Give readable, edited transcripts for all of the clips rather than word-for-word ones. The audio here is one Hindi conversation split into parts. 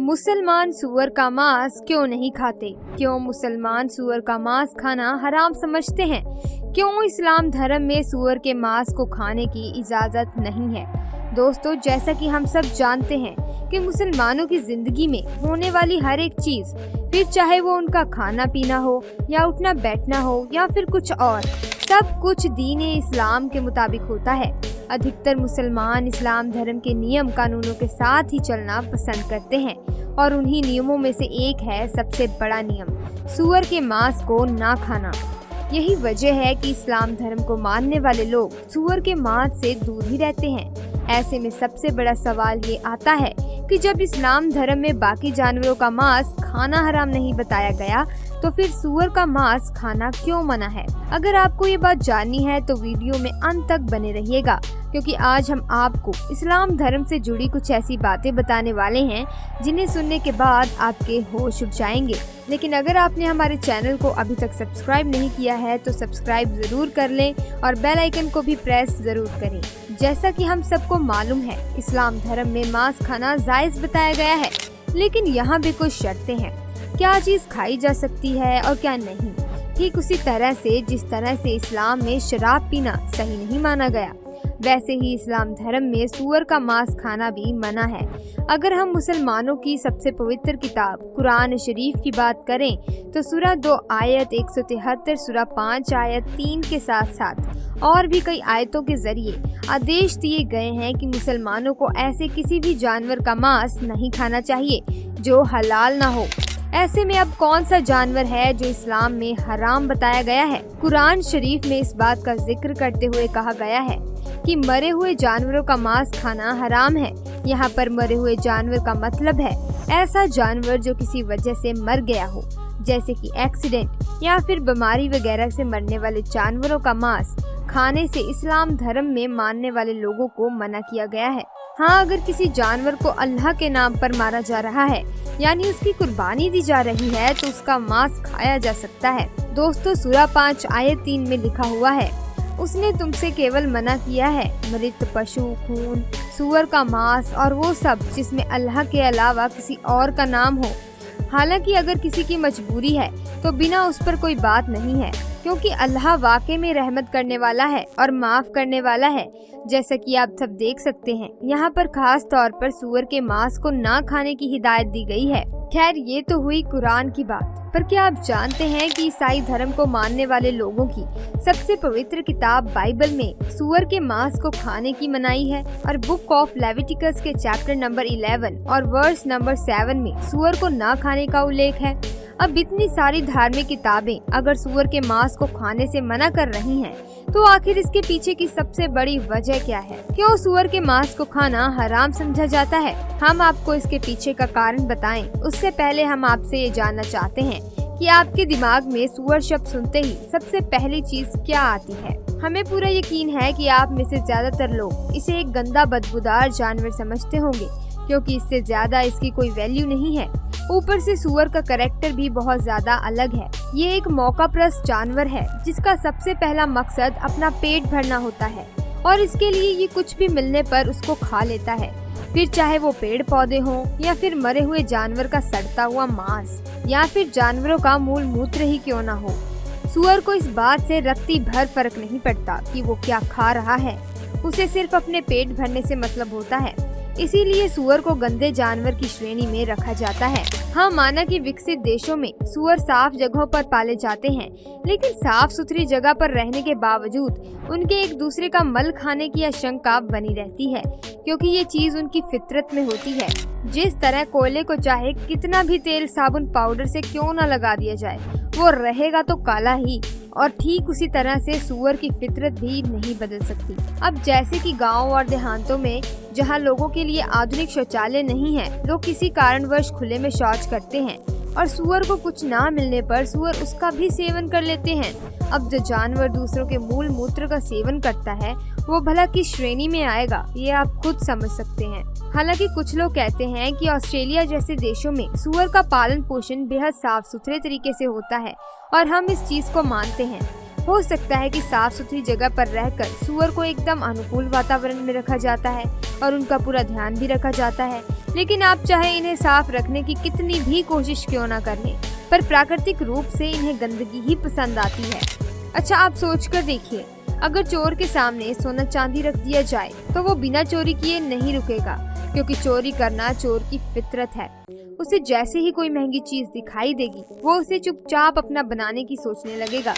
मुसलमान सूअर का मांस क्यों नहीं खाते? क्यों मुसलमान सूअर का मांस खाना हराम समझते हैं? क्यों इस्लाम धर्म में सूअर के मांस को खाने की इजाज़त नहीं है? दोस्तों, जैसा कि हम सब जानते हैं कि मुसलमानों की जिंदगी में होने वाली हर एक चीज, फिर चाहे वो उनका खाना पीना हो या उठना बैठना हो या फिर कुछ और, सब कुछ दीन इस्लाम के मुताबिक होता है। अधिकतर मुसलमान इस्लाम धर्म के नियम कानूनों के साथ ही चलना पसंद करते हैं और उन्हीं नियमों में से एक है सबसे बड़ा नियम, सूअर के मांस को ना खाना। यही वजह है कि इस्लाम धर्म को मानने वाले लोग सूअर के मांस से दूर ही रहते हैं। ऐसे में सबसे बड़ा सवाल ये आता है कि जब इस्लाम धर्म में बाकी जानवरों का मांस खाना हराम नहीं बताया गया, तो फिर सूअर का मांस खाना क्यों मना है? अगर आपको ये बात जाननी है तो वीडियो में अंत तक बने रहिएगा, क्योंकि आज हम आपको इस्लाम धर्म से जुड़ी कुछ ऐसी बातें बताने वाले हैं जिन्हें सुनने के बाद आपके होश उड़ जाएंगे। लेकिन अगर आपने हमारे चैनल को अभी तक सब्सक्राइब नहीं किया है तो सब्सक्राइब जरूर कर लें और बेल आइकन को भी प्रेस जरूर करें। जैसा कि हम सबको मालूम है, इस्लाम धर्म में मांस खाना जायज बताया गया है, लेकिन यहाँ भी कुछ शर्तें हैं। क्या चीज खाई जा सकती है और क्या नहीं। ठीक उसी तरह से जिस तरह से इस्लाम में शराब पीना सही नहीं माना गया, वैसे ही इस्लाम धर्म में सूअर का मांस खाना भी मना है। अगर हम मुसलमानों की सबसे पवित्र किताब कुरान शरीफ की बात करें तो सूरा 2 आयत 173, सूरा 5 आयत 3 के साथ साथ और भी कई आयतों के जरिए आदेश दिए गए हैं कि मुसलमानों को ऐसे किसी भी जानवर का मांस नहीं खाना चाहिए जो हलाल ना हो। ऐसे में अब कौन सा जानवर है जो इस्लाम में हराम बताया गया है? कुरान शरीफ में इस बात का जिक्र करते हुए कहा गया है कि मरे हुए जानवरों का मांस खाना हराम है। यहाँ पर मरे हुए जानवर का मतलब है ऐसा जानवर जो किसी वजह से मर गया हो, जैसे कि एक्सीडेंट या फिर बीमारी वगैरह से मरने वाले जानवरों का मांस खाने से इस्लाम धर्म में मानने वाले लोगों को मना किया गया है। हाँ, अगर किसी जानवर को अल्लाह के नाम पर मारा जा रहा है, यानी उसकी कुर्बानी दी जा रही है, तो उसका मांस खाया जा सकता है। दोस्तों, सूरा 5 आयत 3 में लिखा हुआ है, उसने तुमसे केवल मना किया है मृत पशु, खून, सूअर का मांस और वो सब जिसमें अल्लाह के अलावा किसी और का नाम हो। हालांकि अगर किसी की मजबूरी है तो बिना उस पर कोई बात नहीं है, क्योंकि अल्लाह वाकई में रहमत करने वाला है और माफ करने वाला है। जैसा कि आप सब देख सकते हैं, यहाँ पर खास तौर पर सूअर के मांस को ना खाने की हिदायत दी गई है। खैर, ये तो हुई कुरान की बात, पर क्या आप जानते हैं कि ईसाई धर्म को मानने वाले लोगों की सबसे पवित्र किताब बाइबल में सूअर के मांस को खाने की मनाही है और बुक ऑफ लेविटिकस के चैप्टर नंबर 11 और वर्स नंबर 7 में सूअर को ना खाने का उल्लेख है। अब इतनी सारी धार्मिक किताबें अगर सूअर के मांस को खाने से मना कर रही हैं, तो आखिर इसके पीछे की सबसे बड़ी वजह क्या है? क्यों सूअर के मांस को खाना हराम समझा जाता है? हम आपको इसके पीछे का कारण बताएं, उससे पहले हम आपसे ये जानना चाहते हैं कि आपके दिमाग में सूअर शब्द सुनते ही सबसे पहली चीज क्या आती है? हमें पूरा यकीन है कि आप में से ज्यादातर लोग इसे एक गंदा बदबूदार जानवर समझते होंगे, क्योंकि इससे ज्यादा इसकी कोई वैल्यू नहीं है। ऊपर से सूअर का कैरेक्टर भी बहुत ज्यादा अलग है। ये एक मौकाप्रस्त जानवर है जिसका सबसे पहला मकसद अपना पेट भरना होता है और इसके लिए ये कुछ भी मिलने पर उसको खा लेता है, फिर चाहे वो पेड़ पौधे हों या फिर मरे हुए जानवर का सड़ता हुआ मांस या फिर जानवरों का मूल मूत्र ही क्यों ना हो। सूअर को इस बात से रत्ती भर फर्क नहीं पड़ता कि वो क्या खा रहा है, उसे सिर्फ अपने पेट भरने से मतलब होता है। इसीलिए सूअर को गंदे जानवर की श्रेणी में रखा जाता है। हाँ, माना कि विकसित देशों में सूअर साफ जगहों पर पाले जाते हैं, लेकिन साफ सुथरी जगह पर रहने के बावजूद उनके एक दूसरे का मल खाने की आशंका बनी रहती है, क्योंकि ये चीज उनकी फितरत में होती है। जिस तरह कोयले को चाहे कितना भी तेल, साबुन, पाउडर से क्यों न लगा दिया जाए, वो रहेगा तो काला ही, और ठीक उसी तरह से सूअर की फितरत भी नहीं बदल सकती। अब जैसे कि गांव और देहातों में जहां लोगों के लिए आधुनिक शौचालय नहीं है, लोग किसी कारणवश खुले में शौच करते हैं और सूअर को कुछ ना मिलने पर सूअर उसका भी सेवन कर लेते हैं। अब जो जानवर दूसरों के मूल मूत्र का सेवन करता है, वो भला किस श्रेणी में आएगा, ये आप खुद समझ सकते हैं। हालांकि कुछ लोग कहते हैं कि ऑस्ट्रेलिया जैसे देशों में सूअर का पालन पोषण बेहद साफ सुथरे तरीके से होता है और हम इस चीज को मानते हैं। हो सकता है कि साफ सुथरी जगह पर रहकर सूअर को एकदम अनुकूल वातावरण में रखा जाता है और उनका पूरा ध्यान भी रखा जाता है, लेकिन आप चाहे इन्हें साफ रखने की कितनी भी कोशिश क्यों ना कर लें, पर प्राकृतिक रूप से इन्हें गंदगी ही पसंद आती है। अच्छा, आप सोच कर देखिए, अगर चोर के सामने सोना चांदी रख दिया जाए तो वो बिना चोरी किए नहीं रुकेगा, क्योंकि चोरी करना चोर की फितरत है। उसे जैसे ही कोई महंगी चीज दिखाई देगी वो उसे चुपचाप अपना बनाने की सोचने लगेगा।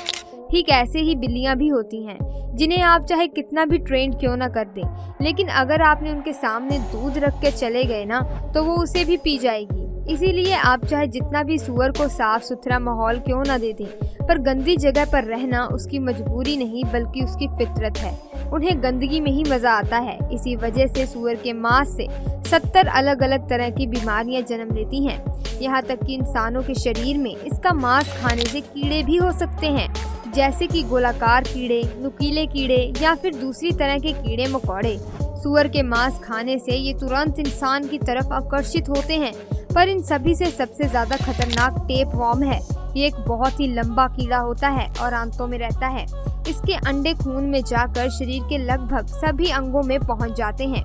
ठीक ऐसे ही बिल्लियां भी होती हैं, जिन्हें आप चाहे कितना भी ट्रेंड क्यों ना कर दें, लेकिन अगर आपने उनके सामने दूध रख के चले गए ना तो वो उसे भी पी जाएगी। इसीलिए आप चाहे जितना भी सूअर को साफ सुथरा माहौल क्यों ना दे दें, पर गंदी जगह पर रहना उसकी मजबूरी नहीं बल्कि उसकी फितरत है। उन्हें गंदगी में ही मजा आता है। इसी वजह से सूअर के मांस से 70 अलग अलग तरह की बीमारियां जन्म लेती हैं। यहाँ तक कि इंसानों के शरीर में इसका मांस खाने से कीड़े भी हो सकते हैं, जैसे कि गोलाकार कीड़े, नुकीले कीड़े या फिर दूसरी तरह के कीड़े मकोड़े। सूअर के मांस खाने से ये तुरंत इंसान की तरफ आकर्षित होते हैं, पर इन सभी से सबसे ज्यादा खतरनाक टेपवर्म है। ये एक बहुत ही लंबा कीड़ा होता है और आंतों में रहता है। इसके अंडे खून में जाकर शरीर के लगभग सभी अंगों में पहुंच जाते हैं।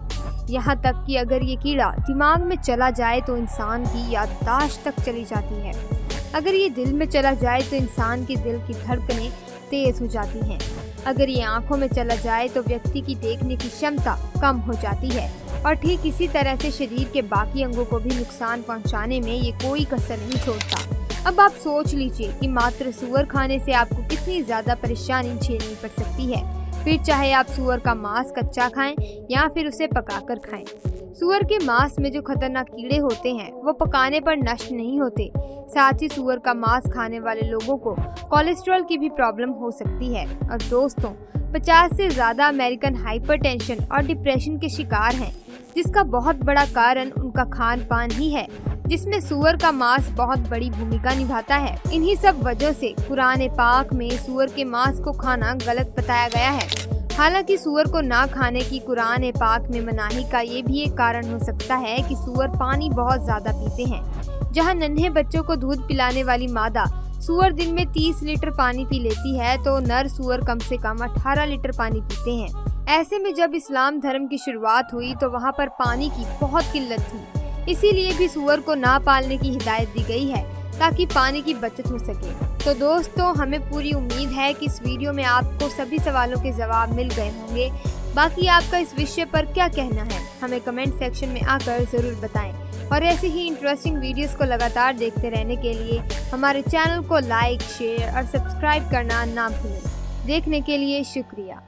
यहाँ तक कि अगर ये कीड़ा दिमाग में चला जाए तो इंसान की याददाश्त तक चली जाती है। अगर ये दिल में चला जाए तो इंसान के दिल की धड़कनें तेज हो जाती हैं। अगर ये आंखों में चला जाए तो व्यक्ति की देखने की क्षमता कम हो जाती है। और ठीक इसी तरह से शरीर के बाकी अंगों को भी नुकसान पहुंचाने में ये कोई कसर नहीं छोड़ता। अब आप सोच लीजिए कि मात्र सूअर खाने से आपको कितनी ज्यादा परेशानी झेलनी पड़ सकती है। फिर चाहे आप सूअर का मांस कच्चा खाएं या फिर उसे पकाकर खाएं। सूअर के मांस में जो खतरनाक कीड़े होते हैं वो पकाने पर नष्ट नहीं होते। साथ ही सूअर का मांस खाने वाले लोगों को कोलेस्ट्रॉल की भी प्रॉब्लम हो सकती है। और दोस्तों, 50 से ज्यादा अमेरिकन हाइपरटेंशन और डिप्रेशन के शिकार हैं, जिसका बहुत बड़ा कारण उनका खान पान ही है, जिसमें सूअर का मांस बहुत बड़ी भूमिका निभाता है। इन्हीं सब वजह से कुरान पाक में सूअर के मांस को खाना गलत बताया गया है। हालांकि सूअर को ना खाने की कुरान पाक में मनाही का ये भी एक कारण हो सकता है कि सूअर पानी बहुत ज्यादा पीते हैं। जहां नन्हे बच्चों को दूध पिलाने वाली मादा सूअर दिन में 30 लीटर पानी पी लेती है, तो नर सूअर कम से कम 18 लीटर पानी पीते हैं। ऐसे में जब इस्लाम धर्म की शुरुआत हुई तो वहाँ पर पानी की बहुत किल्लत थी। इसीलिए भी सूअर को ना पालने की हिदायत दी गई है, ताकि पानी की बचत हो सके। तो दोस्तों, हमें पूरी उम्मीद है कि इस वीडियो में आपको सभी सवालों के जवाब मिल गए होंगे। बाकी आपका इस विषय पर क्या कहना है, हमें कमेंट सेक्शन में आकर जरूर बताएं। और ऐसे ही इंटरेस्टिंग वीडियोस को लगातार देखते रहने के लिए हमारे चैनल को लाइक, शेयर और सब्सक्राइब करना ना भूलें। देखने के लिए शुक्रिया।